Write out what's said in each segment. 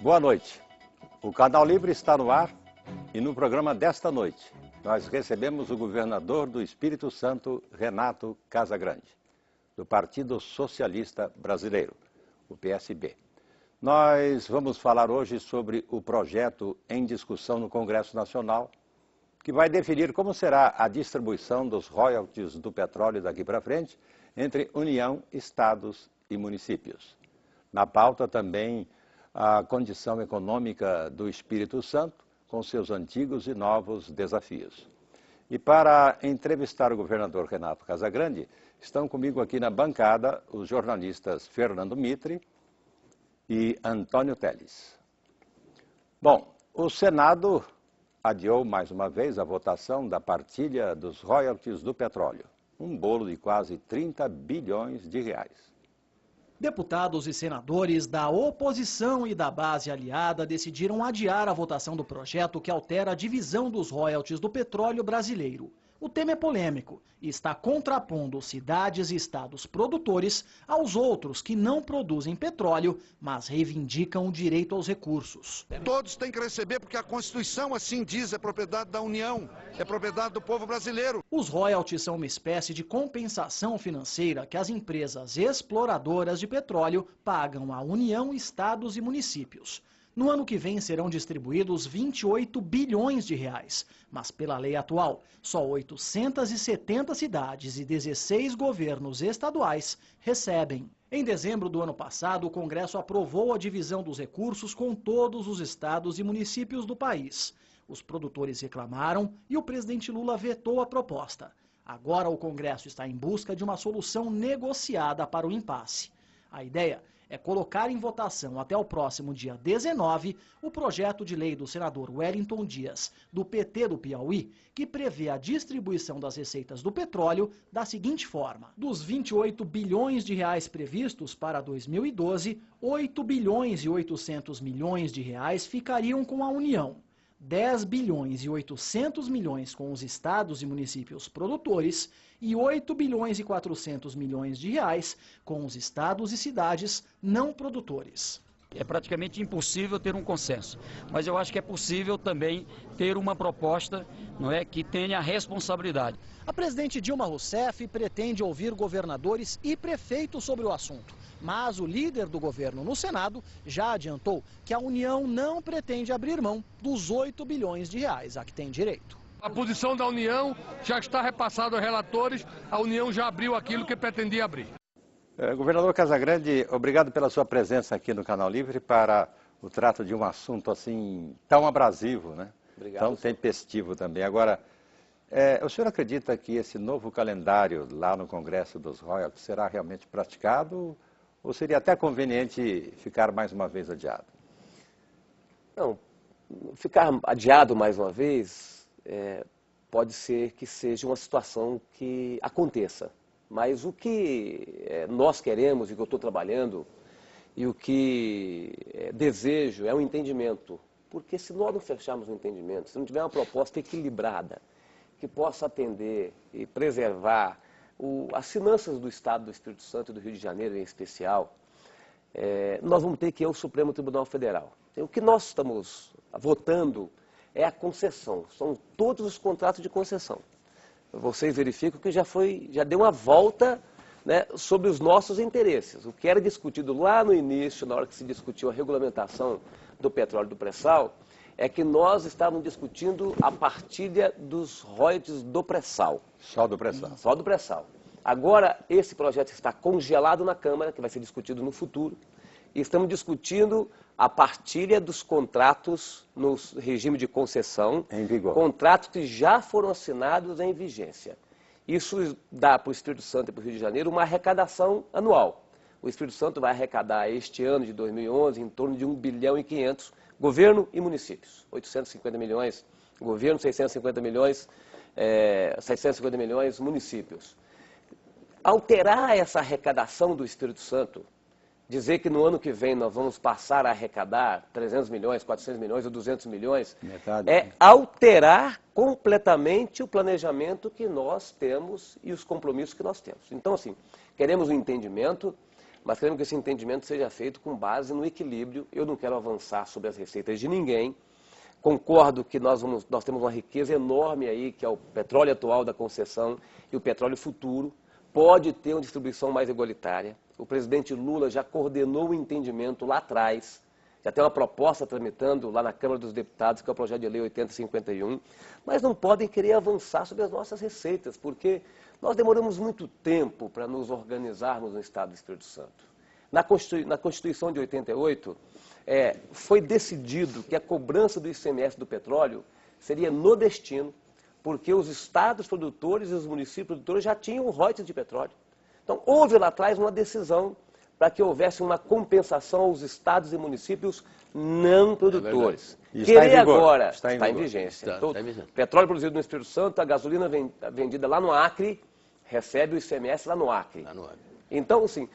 Boa noite. O Canal Livre está no ar e no programa desta noite nós recebemos o governador do Espírito Santo, Renato Casagrande, do Partido Socialista Brasileiro, o PSB. Nós vamos falar hoje sobre o projeto em discussão no Congresso Nacional, que vai definir como será a distribuição dos royalties do petróleo daqui para frente entre União, Estados e municípios. Na pauta também a condição econômica do Espírito Santo, com seus antigos e novos desafios. E para entrevistar o governador Renato Casagrande, estão comigo aqui na bancada os jornalistas Fernando Mitre e Antônio Teles. Bom, o Senado adiou mais uma vez a votação da partilha dos royalties do petróleo, um bolo de quase 30 bilhões de reais. Deputados e senadores da oposição e da base aliada decidiram adiar a votação do projeto que altera a divisão dos royalties do petróleo brasileiro. O tema é polêmico e está contrapondo cidades e estados produtores aos outros que não produzem petróleo, mas reivindicam o direito aos recursos. Todos têm que receber porque a Constituição assim diz, é propriedade da União, é propriedade do povo brasileiro. Os royalties são uma espécie de compensação financeira que as empresas exploradoras de petróleo pagam à União, estados e municípios. No ano que vem serão distribuídos 28 bilhões de reais, mas pela lei atual, só 870 cidades e 16 governos estaduais recebem. Em dezembro do ano passado, o Congresso aprovou a divisão dos recursos com todos os estados e municípios do país. Os produtores reclamaram e o presidente Lula vetou a proposta. Agora o Congresso está em busca de uma solução negociada para o impasse. A ideia é colocar em votação até o próximo dia 19 o projeto de lei do senador Wellington Dias, do PT do Piauí, que prevê a distribuição das receitas do petróleo da seguinte forma. Dos 28 bilhões de reais previstos para 2012, 8 bilhões e 800 milhões de reais ficariam com a União. 10 bilhões e 800 milhões com os estados e municípios produtores e 8 bilhões e 400 milhões de reais com os estados e cidades não produtores. É praticamente impossível ter um consenso, mas eu acho que é possível também ter uma proposta, não é, que tenha responsabilidade. A presidente Dilma Rousseff pretende ouvir governadores e prefeitos sobre o assunto, mas o líder do governo no Senado já adiantou que a União não pretende abrir mão dos 8 bilhões de reais a que tem direito. A posição da União já está repassada aos relatores, a União já abriu aquilo que pretendia abrir. Governador Casagrande, obrigado pela sua presença aqui no Canal Livre para o trato de um assunto assim tão abrasivo, né? Obrigado, tão tempestivo também. Agora, o senhor acredita que esse novo calendário lá no Congresso dos Royalties será realmente praticado ou seria até conveniente ficar mais uma vez adiado? Não, ficar adiado mais uma vez pode ser que seja uma situação que aconteça. Mas o que nós queremos e que eu estou trabalhando e o que desejo é um entendimento. Porque se nós não fecharmos um entendimento, se não tiver uma proposta equilibrada, que possa atender e preservar as finanças do Estado do Espírito Santo e do Rio de Janeiro em especial, nós vamos ter que ir ao Supremo Tribunal Federal. O que nós estamos votando é a concessão, são todos os contratos de concessão. Vocês verificam que já deu uma volta, né, sobre os nossos interesses. O que era discutido lá no início, na hora que se discutiu a regulamentação do petróleo do pré-sal, é que nós estávamos discutindo a partilha dos royalties do pré-sal. Só do pré-sal. Só do pré-sal. Agora, esse projeto está congelado na Câmara, que vai ser discutido no futuro. E estamos discutindo a partilha dos contratos no regime de concessão. Em vigor. Contratos que já foram assinados em vigência. Isso dá para o Espírito Santo e para o Rio de Janeiro uma arrecadação anual. O Espírito Santo vai arrecadar este ano de 2011 em torno de 1 bilhão e 500, governo e municípios. 850 milhões, governo, 650 milhões, 750 milhões, municípios. Alterar essa arrecadação do Espírito Santo, dizer que no ano que vem nós vamos passar a arrecadar 300 milhões, 400 milhões ou 200 milhões, Metade. é alterar completamente o planejamento que nós temos e os compromissos que nós temos. Então, assim, queremos um entendimento, mas queremos que esse entendimento seja feito com base no equilíbrio. Eu não quero avançar sobre as receitas de ninguém. Concordo que nós temos uma riqueza enorme aí, que é o petróleo atual da concessão e o petróleo futuro. Pode ter uma distribuição mais igualitária. O presidente Lula já coordenou o entendimento lá atrás. Já tem uma proposta tramitando lá na Câmara dos Deputados, que é o projeto de lei 8051. Mas não podem querer avançar sobre as nossas receitas, porque nós demoramos muito tempo para nos organizarmos no Estado do Espírito Santo. Na Constituição de 88, foi decidido que a cobrança do ICMS do petróleo seria no destino, porque os estados produtores e os municípios produtores já tinham royalties de petróleo. Então, houve lá atrás uma decisão para que houvesse uma compensação aos estados e municípios não produtores. Querer agora está em vigência. Então, petróleo produzido no Espírito Santo, a gasolina vendida lá no Acre, recebe o ICMS lá no Acre. Então, assim,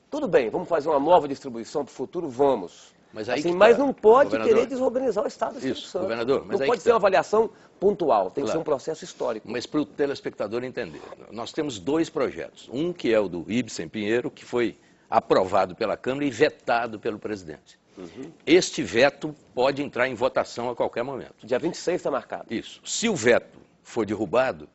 tudo bem, vamos fazer uma nova distribuição para o futuro? Vamos. Mas, mas não pode querer desorganizar o Estado do Espírito Santo. Governador, mas não pode ser uma avaliação pontual, tem que ser um processo histórico. Mas para o telespectador entender, nós temos dois projetos. Um que é o do Ibsen Pinheiro, que foi aprovado pela Câmara e vetado pelo presidente. Este veto pode entrar em votação a qualquer momento. Dia 26 está marcado. Isso. Se o veto for derrubado,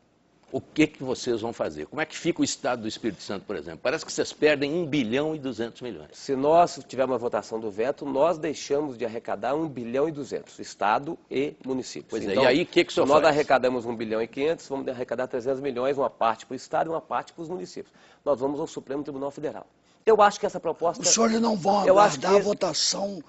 o que vocês vão fazer? Como é que fica o Estado do Espírito Santo, por exemplo? Parece que vocês perdem 1 bilhão e 200 milhões. Se nós tivermos uma votação do veto, nós deixamos de arrecadar 1 bilhão e 200, Estado e municípios. Pois então, e aí o que o senhor nós faz? arrecadamos 1 bilhão e 500, vamos arrecadar 300 milhões, uma parte para o Estado e uma parte para os municípios. Nós vamos ao Supremo Tribunal Federal. Eu acho que essa proposta... Os senhores não vão aguardar a votação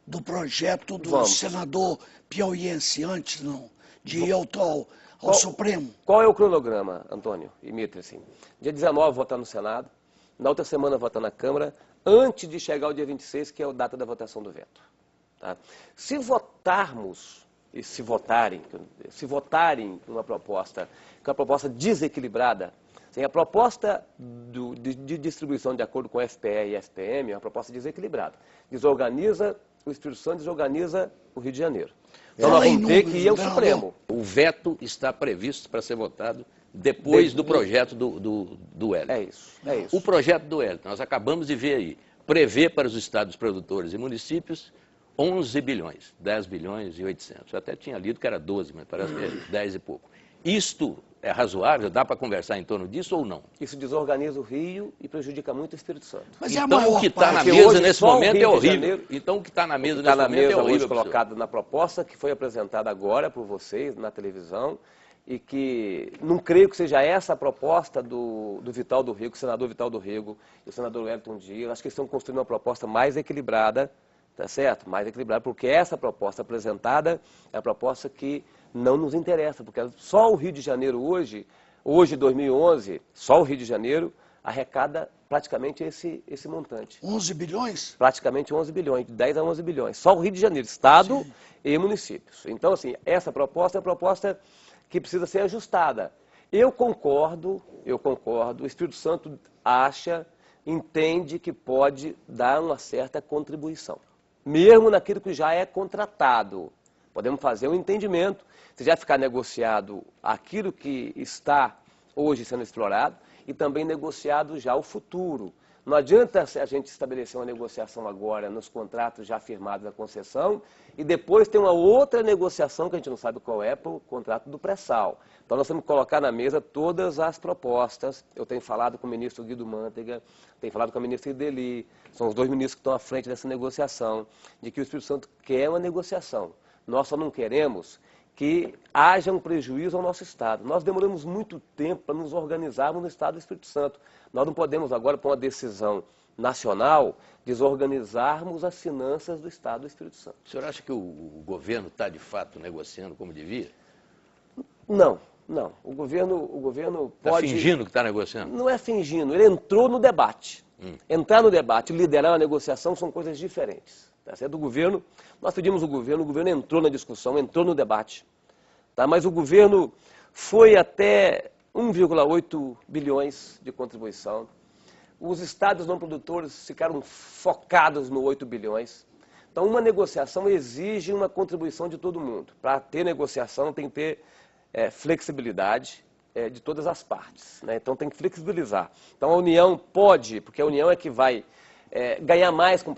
do projeto do senador piauiense antes, não? De ir ao Supremo. Qual é o cronograma, Antônio e Mitre? Assim? Dia 19 votar no Senado, na outra semana votar na Câmara, antes de chegar ao dia 26, que é a data da votação do veto. Tá? Se votarmos, e se votarem uma proposta, que é uma proposta desequilibrada, assim, a proposta de distribuição de acordo com o FPE e FPM é uma proposta desequilibrada. Desorganiza o Espírito Santo, desorganiza o Rio de Janeiro. Então nós vamos ter que ir ao Supremo. O veto está previsto para ser votado depois do projeto do Wellington. É isso. O projeto do Wellington, nós acabamos de ver aí, prevê para os estados produtores e municípios 11 bilhões, 10 bilhões e 800. Eu até tinha lido que era 12, mas parece que é 10 e pouco. Isto é razoável? Dá para conversar em torno disso ou não? Isso desorganiza o Rio e prejudica muito o Espírito Santo. Mas então o que está na mesa nesse momento é horrível. Então o que está na mesa nesse momento é horrível. Hoje colocado na proposta que foi apresentada agora por vocês na televisão e que não creio que seja essa a proposta do Vital do Rego, o senador Vital do Rego e o senador Wellington Dias. Acho que eles estão construindo uma proposta mais equilibrada, tá certo? Mais equilibrada, porque essa proposta apresentada é a proposta que não nos interessa, porque só o Rio de Janeiro hoje, 2011, só o Rio de Janeiro arrecada praticamente esse montante. 11 bilhões? Praticamente 11 bilhões, de 10 a 11 bilhões. Só o Rio de Janeiro, Estado e municípios. Então, assim, essa proposta é uma proposta que precisa ser ajustada. Eu concordo, o Espírito Santo entende que pode dar uma certa contribuição, mesmo naquilo que já é contratado. Podemos fazer um entendimento, se já ficar negociado aquilo que está hoje sendo explorado e também negociado já o futuro. Não adianta a gente estabelecer uma negociação agora nos contratos já firmados da concessão e depois ter uma outra negociação que a gente não sabe qual é para o contrato do pré-sal. Então nós temos que colocar na mesa todas as propostas. Eu tenho falado com o ministro Guido Mantega, tenho falado com a ministra Ideli, são os dois ministros que estão à frente dessa negociação, de que o Espírito Santo quer uma negociação. Nós só não queremos que haja um prejuízo ao nosso Estado. Nós demoramos muito tempo para nos organizarmos no Estado do Espírito Santo. Nós não podemos agora, por uma decisão nacional, desorganizarmos as finanças do Estado do Espírito Santo. O senhor acha que o governo está, de fato, negociando como devia? Não. O governo pode... Está fingindo que está negociando? Não é fingindo, ele entrou no debate. Entrar no debate e liderar uma negociação são coisas diferentes. Tá certo? O governo, nós pedimos o governo entrou na discussão, entrou no debate. Tá? Mas o governo foi até 1,8 bilhões de contribuição. Os estados não produtores ficaram focados no 8 bilhões. Então, uma negociação exige uma contribuição de todo mundo. Para ter negociação, tem que ter flexibilidade, de todas as partes, né? Então tem que flexibilizar. Então a União pode, porque a União é que vai ganhar mais com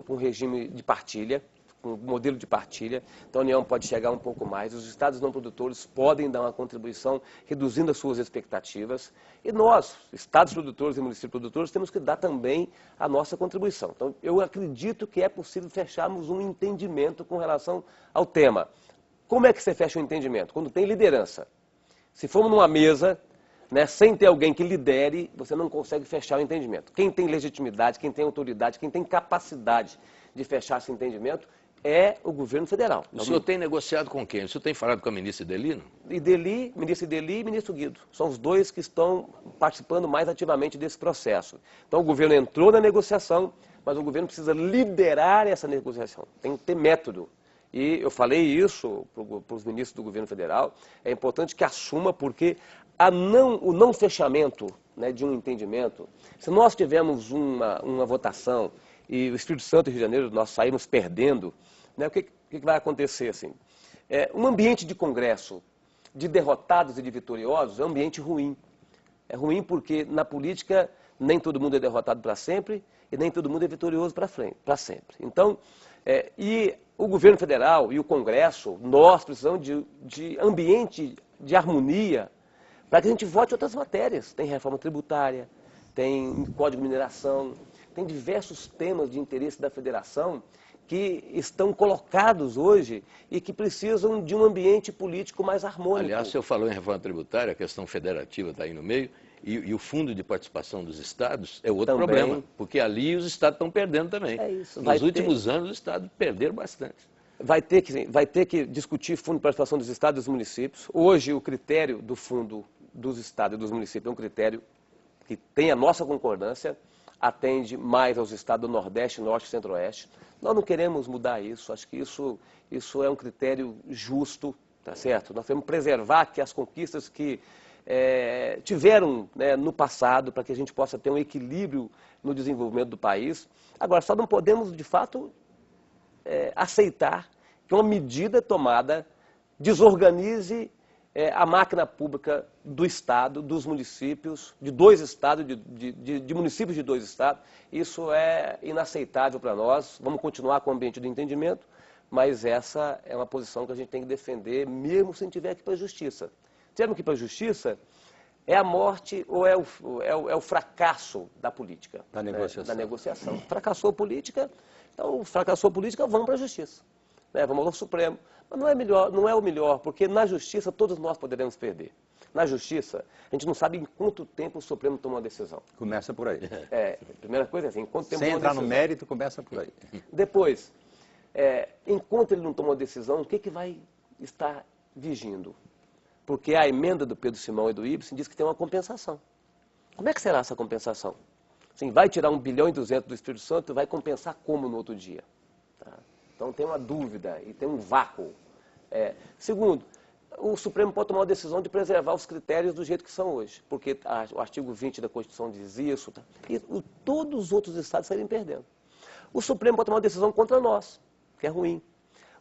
o regime de partilha, com o modelo de partilha. Então a União pode chegar um pouco mais. Os estados não produtores podem dar uma contribuição reduzindo as suas expectativas. E nós, estados produtores e municípios produtores, temos que dar também a nossa contribuição. Então eu acredito que é possível fecharmos um entendimento com relação ao tema. Como é que você fecha um entendimento? Quando tem liderança. Se formos numa mesa, né, sem ter alguém que lidere, você não consegue fechar o entendimento. Quem tem legitimidade, quem tem autoridade, quem tem capacidade de fechar esse entendimento é o governo federal. O senhor tem negociado com quem? O senhor tem falado com a ministra Ideli, não? Ministro Ideli e ministro Guido. São os dois que estão participando mais ativamente desse processo. Então o governo entrou na negociação, mas o governo precisa liderar essa negociação. Tem que ter método. E eu falei isso para os ministros do governo federal, é importante que assuma, porque o não fechamento, né, de um entendimento, se nós tivermos uma votação e o Espírito Santo e Rio de Janeiro nós saímos perdendo, né, o que vai acontecer assim? Um ambiente de congresso de derrotados e de vitoriosos é um ambiente ruim. É ruim porque na política nem todo mundo é derrotado para sempre e nem todo mundo é vitorioso para sempre. Então, e o governo federal e o Congresso, nós precisamos de ambiente de harmonia para que a gente vote outras matérias. Tem reforma tributária, tem código de mineração, tem diversos temas de interesse da federação que estão colocados hoje e que precisam de um ambiente político mais harmônico. Aliás, o senhor falou em reforma tributária, a questão federativa está aí no meio, e o fundo de participação dos estados é outro também problema, porque ali os estados estão perdendo também. É isso. Nos últimos anos, os estados perderam bastante. Vai ter que discutir fundo de participação dos estados e dos municípios. Hoje, o critério do fundo dos estados e dos municípios é um critério que tem a nossa concordância, atende mais aos estados do Nordeste, Norte e Centro-Oeste. Nós não queremos mudar isso, acho que isso é um critério justo, tá certo? Nós temos que preservar que as conquistas que tiveram, né, no passado, para que a gente possa ter um equilíbrio no desenvolvimento do país. Agora, só não podemos, de fato, aceitar que uma medida tomada desorganize a máquina pública do Estado, dos municípios, de dois estados, de municípios de dois estados. Isso é inaceitável para nós. Vamos continuar com o ambiente do entendimento, mas essa é uma posição que a gente tem que defender, mesmo se tiver que ir para a justiça. Se tiver que ir para a justiça, é a morte ou é o fracasso da política. Da negociação. Da negociação. Fracassou a política, então fracassou a política, vamos para a justiça. Vamos ao Supremo. Mas não é o melhor, porque na justiça todos nós poderemos perder. Na justiça, a gente não sabe em quanto tempo o Supremo toma uma decisão. Começa por aí. A primeira coisa é assim, em quanto tempo Sem toma uma entrar decisão. no mérito, começa por aí. Depois, enquanto ele não toma uma decisão, o que vai estar vigindo? Porque a emenda do Pedro Simão e do Ibsen diz que tem uma compensação. Como é que será essa compensação? Assim, vai tirar 1,2 bilhão do Espírito Santo e vai compensar como no outro dia? Tá? Então tem uma dúvida e tem um vácuo. Segundo, o Supremo pode tomar uma decisão de preservar os critérios do jeito que são hoje, porque o artigo 20 da Constituição diz isso, tá? E todos os outros estados saírem perdendo. O Supremo pode tomar uma decisão contra nós, que é ruim.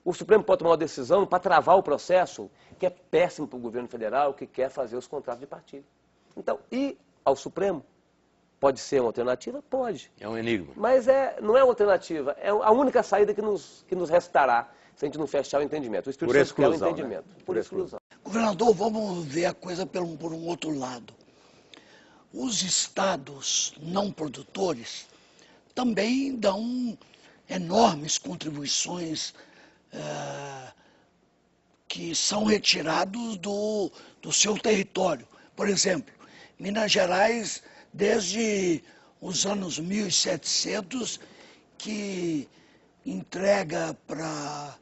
O Supremo pode tomar uma decisão para travar o processo, que é péssimo para o governo federal, que quer fazer os contratos de partilha. Então, ir ao Supremo pode ser uma alternativa? Pode. É um enigma. Mas não é uma alternativa, é a única saída que nos restará se a gente não fechar o entendimento. O Espírito Santo quer o entendimento. Né? Por exclusão. Governador, vamos ver a coisa por um outro lado. Os estados não produtores também dão enormes contribuições que são retirados do seu território. Por exemplo, Minas Gerais, desde os anos 1700, que entrega para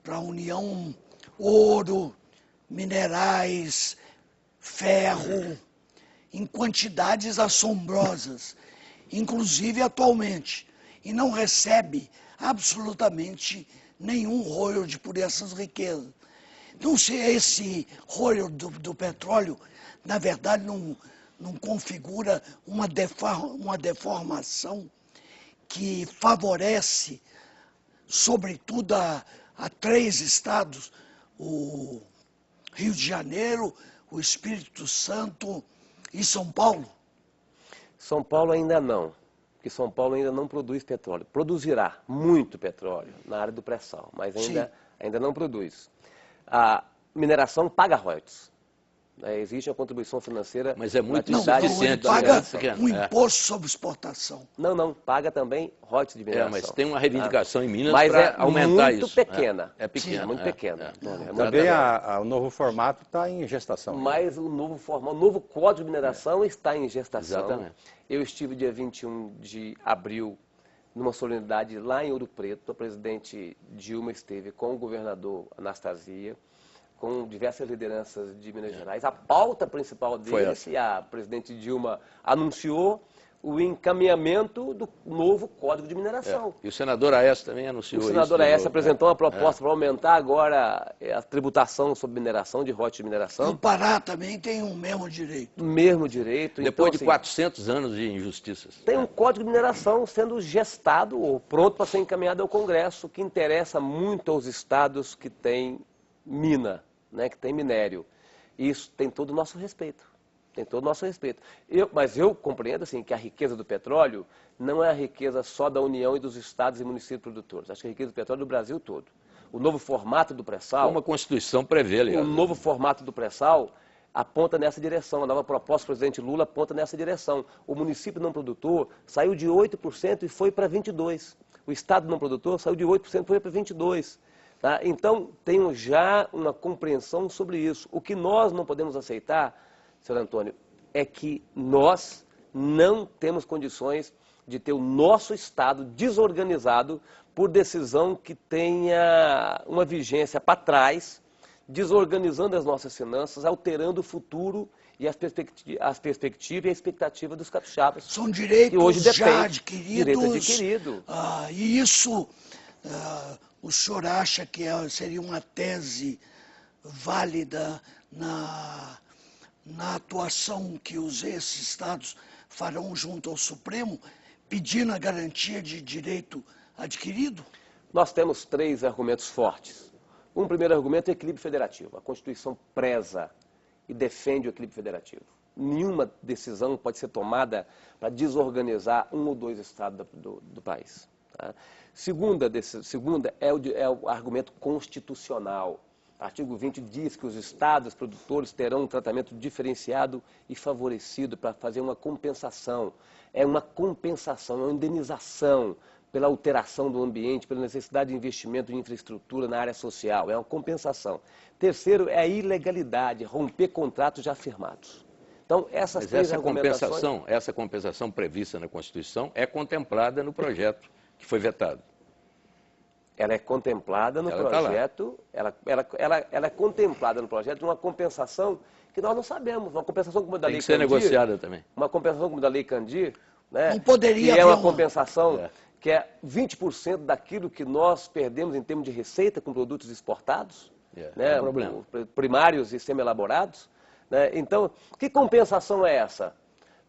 a União ouro, minerais, ferro, em quantidades assombrosas, inclusive atualmente, e não recebe absolutamente nenhum royalty por essas riquezas. Então, se esse royalty do petróleo, na verdade, não configura uma deformação que favorece, sobretudo, a 3 estados, o Rio de Janeiro, o Espírito Santo e São Paulo? São Paulo ainda não, porque São Paulo ainda não produz petróleo. Produzirá muito petróleo na área do pré-sal, mas ainda não produz. A mineração paga royalties. Existe uma contribuição financeira. Mas é muito insuficiente. Paga um imposto sobre exportação. Não, paga também royalties de mineração. Mas tem uma reivindicação em Minas para aumentar isso. Muito pequena. É pequena. Muito pequena. Também o novo formato está em gestação. Mas o novo formato, o novo Código de Mineração está em gestação. Exatamente. Eu estive dia 21 de abril numa solenidade lá em Ouro Preto. A presidente Dilma esteve com o governador Anastasia, com diversas lideranças de Minas Gerais. A pauta principal deles, e a presidente Dilma anunciou o encaminhamento do novo Código de Mineração. E o senador Aécio também anunciou isso. O senador Aécio apresentou uma proposta para aumentar agora a tributação sobre mineração, de royalties de mineração. No Pará também tem o mesmo direito. Mesmo direito. Depois então, de 400 anos de injustiças. Tem um Código de Mineração sendo gestado ou pronto para ser encaminhado ao Congresso, que interessa muito aos estados que têm mina, que tem minério. Isso tem todo o nosso respeito. Tem todo o nosso respeito. Mas eu compreendo assim, que a riqueza do petróleo não é a riqueza só da União e dos estados e municípios produtores. Acho que a riqueza do petróleo é do Brasil todo. O novo formato do pré-sal... Como a Constituição prevê, aliás. O novo formato do pré-sal aponta nessa direção. A nova proposta do presidente Lula aponta nessa direção. O município não produtor saiu de 8% e foi para 22%. O estado não produtor saiu de 8% e foi para 22%. Tá? Então, tenho já uma compreensão sobre isso. O que nós não podemos aceitar, senhor Antônio, é que nós não temos condições de ter o nosso Estado desorganizado por decisão que tenha uma vigência para trás, desorganizando as nossas finanças, alterando o futuro e as perspectivas e a expectativa dos capixabas. São direitos hoje já adquiridos. Direito adquirido. E isso, o senhor acha que seria uma tese válida na atuação que esses estados farão junto ao Supremo, pedindo a garantia de direito adquirido? Nós temos 3 argumentos fortes. Um primeiro argumento é o equilíbrio federativo. A Constituição preza e defende o equilíbrio federativo. Nenhuma decisão pode ser tomada para desorganizar um ou 2 estados do país. Tá? Segunda é o argumento constitucional. O artigo 20 diz que os estados produtores terão um tratamento diferenciado e favorecido para fazer uma compensação. É uma compensação, é uma indenização pela alteração do ambiente, pela necessidade de investimento em infraestrutura na área social. É uma compensação. Terceiro é a ilegalidade, romper contratos já firmados. Então, essas 3 argumentações... Essa compensação prevista na Constituição é contemplada no projeto que foi vetado. Ela é contemplada no projeto, ela é contemplada no projeto de uma compensação que nós não sabemos, uma compensação como a da Lei Candir. Tem que ser negociada também. Uma compensação como a da Lei Candir, não poderia que é uma compensação que é 20% daquilo que nós perdemos em termos de receita com produtos exportados, é um problema. Primários e semi-elaborados. Então, que compensação é essa?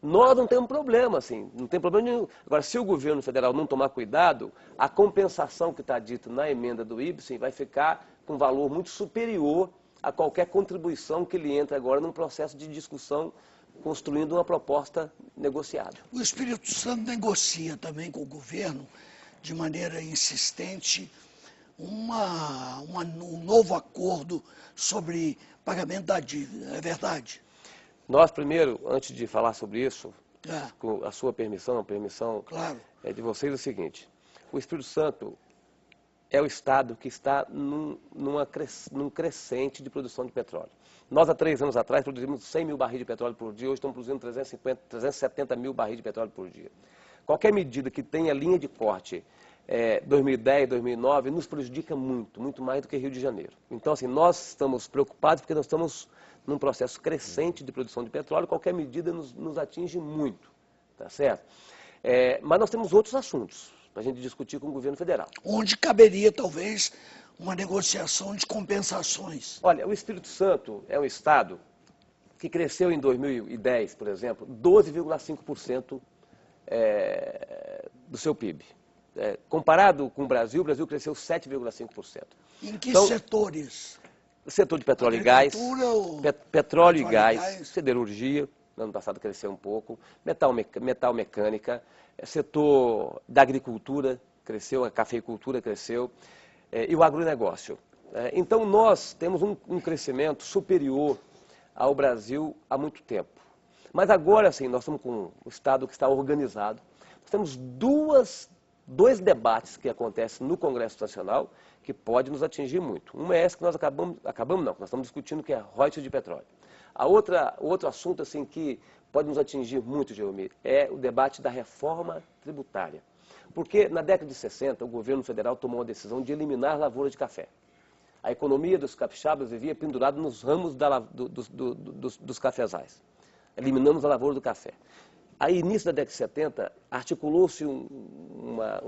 Nós não temos problema, assim, não tem problema nenhum. Agora, se o governo federal não tomar cuidado, a compensação que está dita na emenda do IBSEM vai ficar com valor muito superior a qualquer contribuição que ele entre agora num processo de discussão, construindo uma proposta negociada. O Espírito Santo negocia também com o governo, de maneira insistente, um novo acordo sobre pagamento da dívida, é verdade? Nós, primeiro, antes de falar sobre isso, com a sua permissão, claro, de vocês, é o seguinte: o Espírito Santo é o estado que está num crescente de produção de petróleo. Nós, há 3 anos atrás, produzimos 100 mil barris de petróleo por dia, hoje estamos produzindo 370 mil barris de petróleo por dia. Qualquer medida que tenha linha de corte 2010, 2009, nos prejudica muito, muito mais do que Rio de Janeiro. Então, assim, nós estamos preocupados porque nós estamos num processo crescente de produção de petróleo, qualquer medida nos atinge muito, tá certo? Mas nós temos outros assuntos para a gente discutir com o governo federal. Onde caberia, talvez, uma negociação de compensações. Olha, o Espírito Santo é um estado que cresceu em 2010, por exemplo, 12,5% do seu PIB. Comparado com o Brasil cresceu 7,5%. Em que setores? Setor de petróleo e gás, Agricultura, petróleo e gás, siderurgia, no ano passado cresceu um pouco, metal mecânica, setor da agricultura cresceu, a cafeicultura cresceu, e o agronegócio. Então nós temos um crescimento superior ao Brasil há muito tempo. Mas agora sim, nós estamos com um Estado que está organizado. Nós temos dois debates que acontecem no Congresso Nacional que pode nos atingir muito. Uma é essa que nós nós estamos discutindo, que é royalties de petróleo. Outro assunto assim que pode nos atingir muito, Geomir, é o debate da reforma tributária. Porque na década de 60, o governo federal tomou a decisão de eliminar a lavoura de café. A economia dos capixabas vivia pendurada nos ramos dos cafezais. Eliminamos a lavoura do café. Aí, início da década de 70, articulou-se uma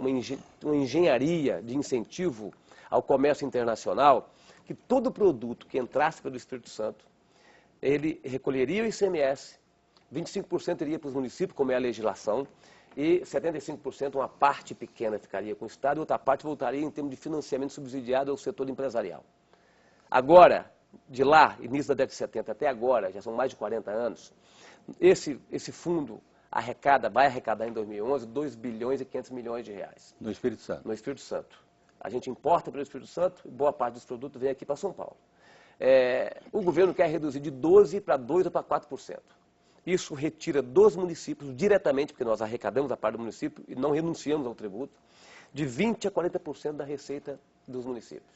engenharia de incentivo ao comércio internacional, que todo produto que entrasse pelo Espírito Santo, ele recolheria o ICMS, 25% iria para os municípios, como é a legislação, e 75%, uma parte pequena, ficaria com o Estado, e outra parte voltaria em termos de financiamento subsidiado ao setor empresarial. Agora, de lá, início da década de 70 até agora, já são mais de 40 anos, esse fundo vai arrecadar em 2011 2 bilhões e 500 milhões de reais. No Espírito Santo? No Espírito Santo. A gente importa pelo Espírito Santo e boa parte dos produtos vem aqui para São Paulo. O governo quer reduzir de 12% para 2% ou para 4%. Isso retira dos municípios, diretamente, porque nós arrecadamos a parte do município e não renunciamos ao tributo, de 20% a 40% da receita dos municípios.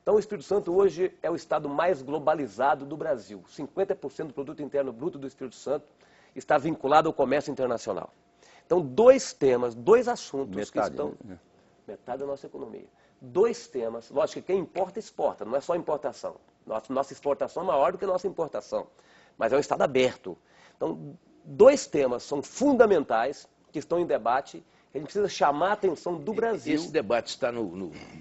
Então, o Espírito Santo hoje é o estado mais globalizado do Brasil. 50% do produto interno bruto do Espírito Santo está vinculado ao comércio internacional. Então, dois assuntos metade, que estão... né? Metade da nossa economia. Dois temas, lógico que quem importa, exporta, não é só importação. Nossa exportação é maior do que a nossa importação, mas é um estado aberto. Então, dois temas são fundamentais, que estão em debate, que a gente precisa chamar a atenção do Brasil. Esse debate está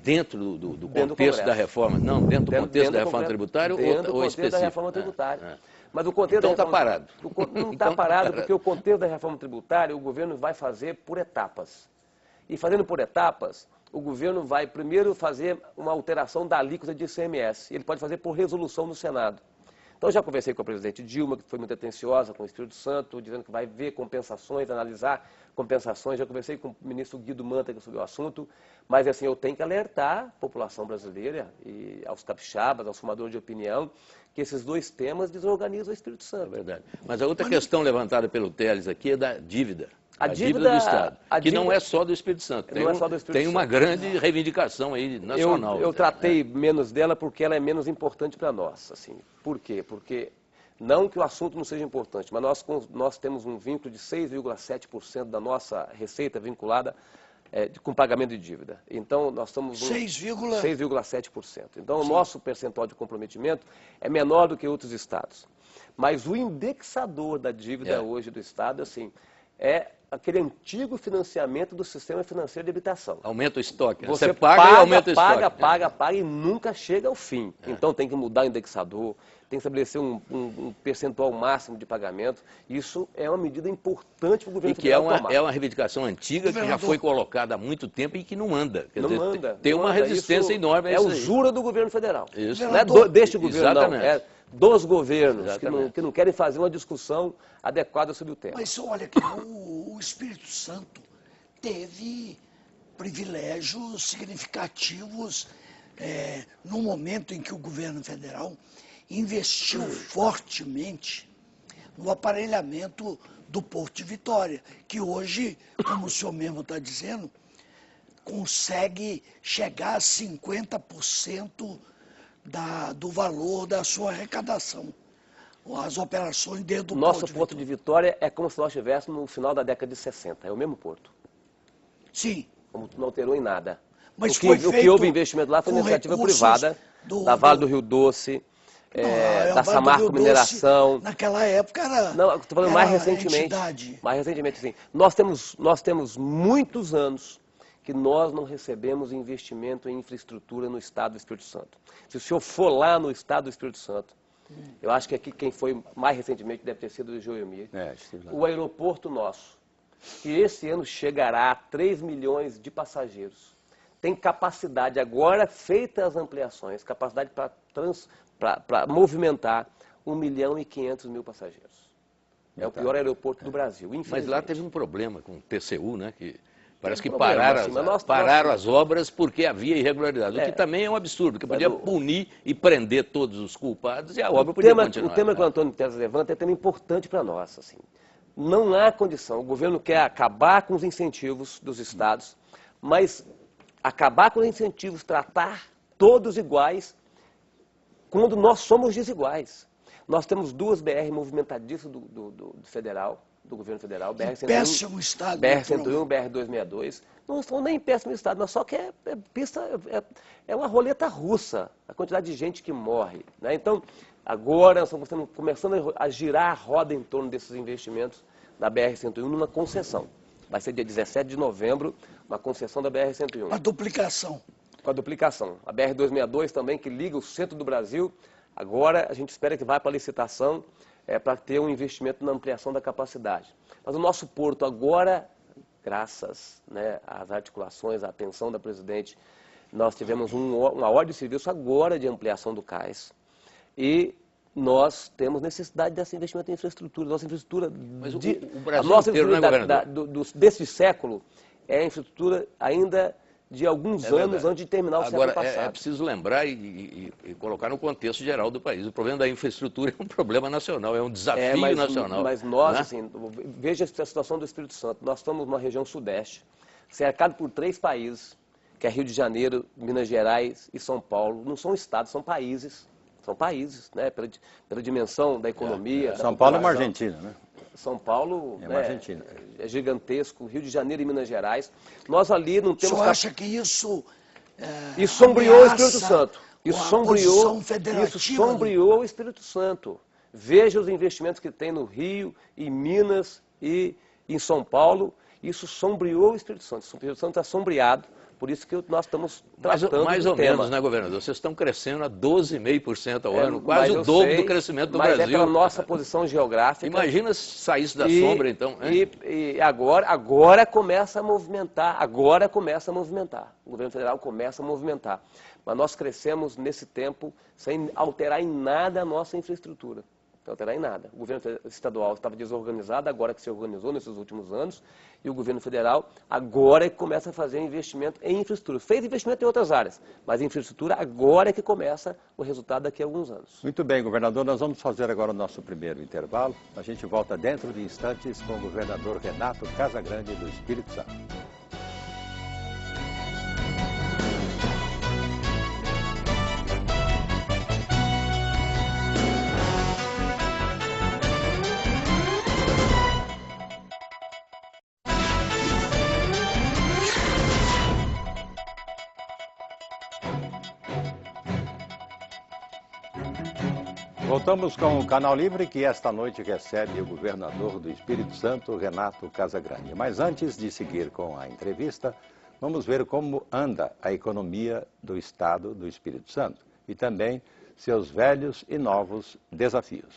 dentro do contexto da reforma? Não, dentro do contexto da reforma tributária ou específico? Dentro do contexto da reforma tributária. Mas o contexto então está parado. Não está parado, porque o contexto da reforma tributária o governo vai fazer por etapas. E fazendo por etapas, o governo vai primeiro fazer uma alteração da alíquota de ICMS. Ele pode fazer por resolução no Senado. Então, já conversei com a presidente Dilma, que foi muito atenciosa com o Espírito Santo, dizendo que vai ver compensações, analisar compensações. Já conversei com o ministro Guido Mantega sobre o assunto. Mas, assim, eu tenho que alertar a população brasileira e aos capixabas, aos formadores de opinião, que esses dois temas desorganizam o Espírito Santo. É verdade. Mas a outra questão levantada pelo Teles aqui é da dívida. A dívida do Estado, que não é só do Espírito Santo. Tem uma grande reivindicação aí nacional. Eu tratei menos dela porque ela é menos importante para nós. Assim. Por quê? Porque não que o assunto não seja importante, mas nós temos um vínculo de 6,7% da nossa receita vinculada com pagamento de dívida. Então, nós estamos 6,7%. Então, o nosso percentual de comprometimento é menor do que outros estados. Mas o indexador da dívida hoje do Estado, assim, é aquele antigo financiamento do sistema financeiro de habitação. Aumenta o estoque. Você paga e aumenta o estoque. Paga e nunca chega ao fim. Então tem que mudar o indexador, tem que estabelecer um percentual máximo de pagamento. Isso é uma medida importante para o governo federal tomar. E que é uma reivindicação antiga que já foi colocada há muito tempo e que não anda. Tem uma anda. resistência enorme a isso. É o jura do governo federal. Isso. Não é deste governo, não. É dos governos que não querem fazer uma discussão adequada sobre o tema. Mas olha que o Espírito Santo teve privilégios significativos no momento em que o governo federal investiu fortemente no aparelhamento do Porto de Vitória, que hoje, como o senhor mesmo está dizendo, consegue chegar a 50% do valor da sua arrecadação. As operações dentro do Nosso Porto de Vitória é como se nós estivéssemos no final da década de 60. É o mesmo porto. Sim. Não alterou em nada. Mas o que houve investimento lá foi uma iniciativa privada, da Vale do Rio Doce, da Samarco Mineração. Naquela época era. Não, estou falando mais recentemente. Entidade. Mais recentemente, sim. Nós temos muitos anos que nós não recebemos investimento em infraestrutura no Estado do Espírito Santo. Se o senhor for lá no Estado do Espírito Santo, eu acho que aqui quem foi mais recentemente deve ter sido o Geomir, o aeroporto nosso, que esse ano chegará a 3 milhões de passageiros. tem capacidade agora, feitas as ampliações, capacidade para movimentar 1.500.000 passageiros. É o pior aeroporto do Brasil, Mas lá teve um problema com o TCU, né? Que parece que problema, pararam as obras porque havia irregularidade. O que também é um absurdo, porque podia punir e prender todos os culpados e a obra podia continuar. O tema que o Antônio Teles levanta é um tema importante para nós. Assim. Não há condição, o governo quer acabar com os incentivos dos estados, mas acabar com os incentivos, tratar todos iguais, quando nós somos desiguais. Nós temos 2 BR movimentadíssimas do federal, do governo federal, BR-101, péssimo estado, BR-101, BR-262. Não estão nem em péssimo estado, mas só que é uma roleta russa, a quantidade de gente que morre. Né? Então, agora nós estamos começando a girar a roda em torno desses investimentos da BR-101 numa concessão. Vai ser dia 17 de novembro, uma concessão da BR-101. A duplicação. Com a duplicação. A BR-262 também, que liga o centro do Brasil, agora a gente espera que vá para a licitação, para ter um investimento na ampliação da capacidade. Mas o nosso porto agora, graças, né, às articulações, à atenção da presidente, nós tivemos uma ordem de serviço agora de ampliação do cais. E nós temos necessidade desse investimento em infraestrutura. Nossa infraestrutura, mas o Brasil a nossa inteiro, infraestrutura desse século é a infraestrutura ainda de alguns anos antes de terminar o século passado. Agora, é preciso lembrar e colocar no contexto geral do país. O problema da infraestrutura é um problema nacional, é um desafio nacional. Mas nós, né? assim, veja a situação do Espírito Santo. Nós estamos numa região sudeste, cercado por 3 países, que é Rio de Janeiro, Minas Gerais e São Paulo. Não são estados, são países. São países, né? Pela dimensão da economia. São Paulo é uma Argentina, né? São Paulo é, Argentina. É gigantesco, Rio de Janeiro e Minas Gerais. Nós ali não temos... O senhor acha que isso sombreou o Espírito Santo. Isso sombreou o Espírito Santo. Veja os investimentos que tem no Rio, em Minas e em São Paulo. Isso sombreou o Espírito Santo. O Espírito Santo está sombreado. Por isso que nós estamos tratando mais ou menos, né, governador? Vocês estão crescendo a 12,5% ao ano, quase o dobro do crescimento do Brasil. Mas é pela nossa posição geográfica. Imagina se saísse da sombra, então. E agora começa a movimentar, O governo federal começa a movimentar. Mas nós crescemos nesse tempo sem alterar em nada a nossa infraestrutura. Não alterar em nada. O governo estadual estava desorganizado, agora que se organizou nesses últimos anos, e o governo federal agora é que começa a fazer investimento em infraestrutura. Fez investimento em outras áreas, mas em infraestrutura agora é que começa o resultado daqui a alguns anos. Muito bem, governador, nós vamos fazer agora o nosso primeiro intervalo. A gente volta dentro de instantes com o governador Renato Casagrande do Espírito Santo. Voltamos com o Canal Livre, que esta noite recebe o governador do Espírito Santo, Renato Casagrande. Mas antes de seguir com a entrevista, vamos ver como anda a economia do Estado do Espírito Santo e também seus velhos e novos desafios.